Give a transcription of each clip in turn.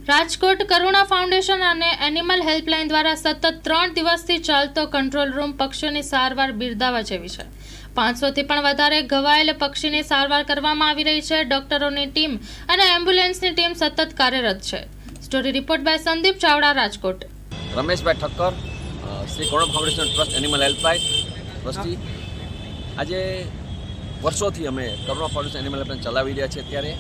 રાજકોટ કરુણા foundation અને animal helpline દ્વારા સતત 3 દિવસથી ચાલતો કંટ્રોલ રૂમ પક્ષીઓની સારવાર બિરદાવવા જેવી છે। 500થી પણ વધારે ઘવાયેલ પક્ષીની સારવાર કરવામાં આવી રહી છે। ડોક્ટરોની ટીમ અને એમ્બ્યુલન્સની ટીમ સતત કાર્યરત છે। Story report by Sandeep Chavda, Rajkot. Rameshbhai Thakkar, Shri Karuna foundation trust animal helpline trustee. આજે વર્ષોથી અમે કરુણા ફાઉન્ડેશન એનિમલ હેલ્પલાઇન ચલાવી રહ્યા છીએ। ત્યારે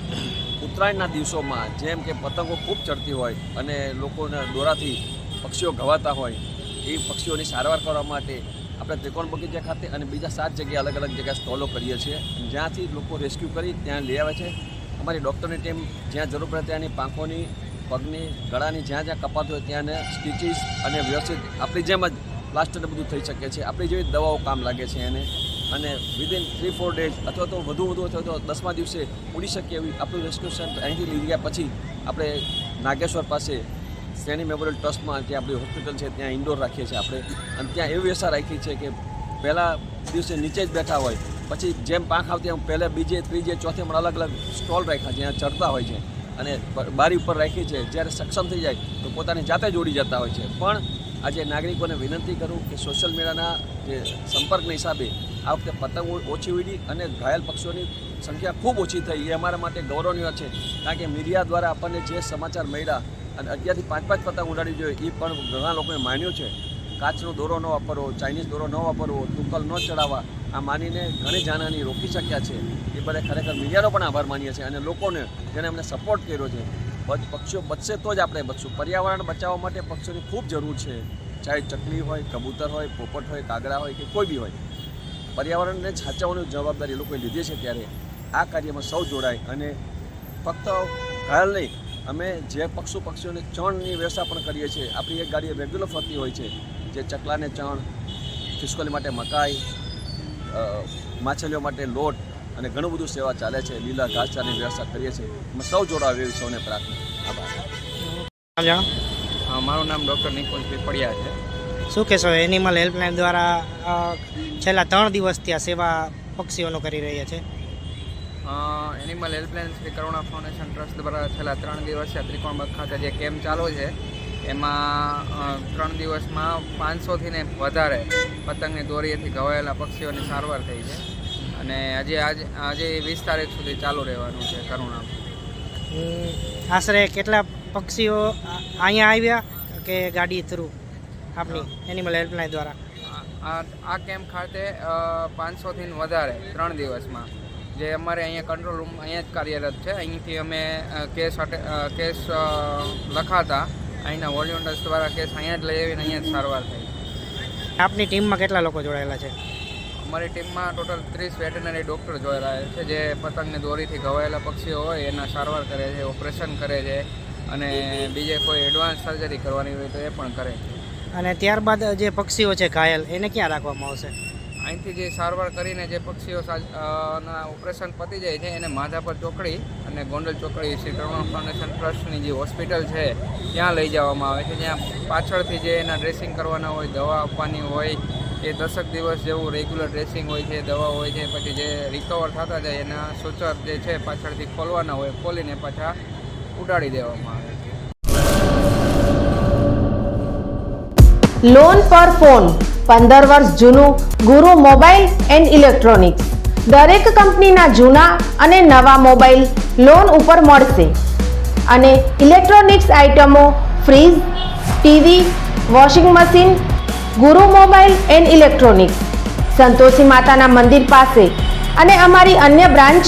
ઉત્તરાયણના દિવસોમાં જેમ કે પતંગો ખૂબ ચડતી હોય અને લોકોના દોરાથી પક્ષીઓ ઘવાતા હોય, એ પક્ષીઓની સારવાર કરવા માટે આપણે ત્રિકોણ બગીચા ખાતે અને બીજા 7 જગ્યાએ અલગ અલગ જગ્યાએ સ્ટોલો કરીએ છીએ, જ્યાંથી લોકો રેસ્ક્યુ કરી ત્યાં લઈ આવે છે। અમારી ડૉક્ટરની ટીમ જ્યાં જરૂર પડે ત્યાંની પાંખોની, પગની, ગળાની જ્યાં જ્યાં કપાત હોય ત્યાં સ્ટીચીસ અને વ્યવસ્થિત આપણી જેમ જ પ્લાસ્ટરને બધું થઈ શકે છે। આપણી જેવી દવાઓ કામ લાગે છે એને, અને વિધિન 3-4 ડેઝ અથવા તો વધુ અથવા તો 10મા દિવસે ઉડી શકીએ એવી આપણું રેસ્ક્યુ સેન્ટર અહીંથી લઈ ગયા પછી આપણે નાગેશ્વર પાસે શ્રેણી મેમોરિયલ ટ્રસ્ટમાં જે આપણી હોસ્પિટલ છે ત્યાં ઇન્ડોર રાખીએ છીએ આપણે, અને ત્યાં એવી વ્યવસ્થા રાખી છે કે પહેલાં દિવસે નીચે જ બેઠા હોય, પછી જેમ પાંખ આવતી એમ પહેલાં બીજે ત્રીજે ચોથે પણ અલગ અલગ સ્ટોલ રાખ્યા જ્યાં ચડતા હોય છે, અને બારી ઉપર રાખી છે। જ્યારે સક્ષમ થઈ જાય તો પોતાની જાતે જ ઉડી જતા હોય છે। પણ આજે નાગરિકોને વિનંતી કરું કે સોશિયલ મીડિયાના જે સંપર્કના હિસાબે આ વખતે પતંગ ઓછી ઉડી અને ઘાયલ પક્ષીઓની સંખ્યા ખૂબ ઓછી થઈ, એ અમારા માટે ગૌરવની વાત છે। કારણ કે મીડિયા દ્વારા આપણને જે સમાચાર મળ્યા અને 11થી 5 પતંગ ઉડાડવી જોઈએ એ પણ ઘણા લોકોએ માન્યું છે। કાચનો દોરો ન વાપરવો, ચાઇનીઝ દોરો ન વાપરવો, તુક્કલ ન ચડાવવા, આ માનીને ઘણી જાનહાની રોકી શક્યા છે। એ બધા ખરેખર મીડિયાનો પણ આભાર માનીએ છીએ, અને લોકોને જેને અમને સપોર્ટ કર્યો છે। પક્ષીઓ બચશે તો જ આપણે બચશું। પર્યાવરણ બચાવવા માટે પક્ષીઓની ખૂબ જરૂર છે, ચાહે ચકલી હોય, કબૂતર હોય, પોપટ હોય, કાગડા હોય કે કોઈ બી હોય। પર્યાવરણને સાચવવાની જવાબદારી લોકોએ લીધી છે, ત્યારે આ કાર્યમાં સૌ જોડાય અને ફક્ત ઘાયલ નહીં, અમે જે પક્ષીઓને ચણની વ્યવસ્થા પણ કરીએ છીએ। આપણી એક ગાડી રેગ્યુલર ફરતી હોય છે, જે ચકલાને ચણ, ખિસકોલી માટે મકાઈ, માછલીઓ માટે લોટ અને ઘણું બધું સેવા ચાલે છે। લીલા ઘાસચારાની વ્યવસ્થા કરીએ છીએ। અમે સૌ જોડાવે એવી સૌને પ્રાર્થના। આભાર। મારું નામ ડૉક્ટર નિકુંજ પીપળિયા છે। શું કહેશો, એનિમલ હેલ્પલાઇન દ્વારા છેલ્લા 3 દિવસથી આ સેવા પક્ષીઓનો કરી રહ્યા છે? Animal helpline Shri Karuna foundation trust દ્વારા છેલ્લા 3 દિવસથી ત્રિકોણબાગ ખાતે જે કેમ્પ ચાલુ છે, એમાં 3 દિવસમાં 500થી ને વધારે પતંગની દોરીએથી ઘવાયેલા પક્ષીઓની સારવાર થઈ છે, અને આજે 20 તારીખ સુધી ચાલુ રહેવાનું છે કરુણા। આશરે કેટલા પક્ષીઓ અહીંયા આવ્યા કે ગાડી થ્રુ આપણી એનિમલ હેલ્પલાઇન દ્વારા? આ કેમ્પ ખાતે 500થી વધારે 3 દિવસમાં, જે અમારે અહીંયા કંટ્રોલ રૂમ અહીંયા જ કાર્યરત છે। અહીંથી અમે કેસ લખાતા અહીંના વોલ્યુન્ટર્સ દ્વારા કેસ અહીંયા જ લઈ આવીને અહીંયા જ સારવાર થઈ। આપની ટીમમાં કેટલા લોકો જોડાયેલા છે? અમારી ટીમમાં ટોટલ 30 વેટરનરી ડૉક્ટર જોડાયેલા છે, જે પતંગની દોરીથી ઘવાયેલા પક્ષીઓ હોય એના સારવાર કરે છે, ઓપરેશન કરે છે, અને બીજે કોઈ એડવાન્સ સર્જરી કરવાની હોય તો એ પણ કરે છે। અને ત્યારબાદ જે પક્ષીઓ છે ઘાયલ, એને ક્યાં રાખવામાં આવશે? અહીંથી જે સારવાર કરીને જે પક્ષીઓ ના ઓપરેશન પતી જાય છે એને માધાપર ચોકડી અને ગોંડલ ચોકડી શ્રી કરુણા ફાઉન્ડેશન ટ્રસ્ટની જે હોસ્પિટલ છે ત્યાં લઈ જવામાં આવે છે, જ્યાં પાછળથી જે એના ડ્રેસિંગ કરવાના હોય, દવા આપવાની હોય, એ 10 દિવસ જેવું રેગ્યુલર ડ્રેસિંગ હોય છે, દવા હોય છે, પછી જે રિકવર થતા જાય એના સૂચર જે છે પાછળથી ખોલવાના હોય, ખોલીને પાછા ઉડાડી દેવામાં આવે છે। લોન પર ફોન 15 વર્ષ જૂનું ગુરુ મોબાઈલ એન્ડ ઇલેક્ટ્રોનિક્સ। દરેક કંપનીના જૂના અને નવા મોબાઈલ લોન ઉપર મળશે, અને ઇલેક્ટ્રોનિક્સ આઇટમો ફ્રીજ, ટીવી, વોશિંગ મશીન। ગુરુ મોબાઈલ એન્ડ ઇલેક્ટ્રોનિક્સ સંતોષી માતાના મંદિર પાસે, અને અમારી અન્ય બ્રાન્ચ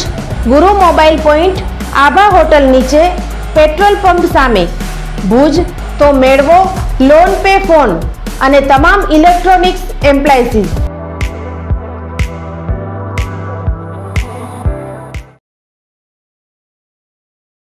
ગુરુ મોબાઈલ પોઈન્ટ આભા હોટલ નીચે, પેટ્રોલ પંપ સામે, ભુજ। તો મેળવો લોન પે ફોન અને તમામ ઇલેક્ટ્રોનિક્સ એપ્લાયન્સીસ।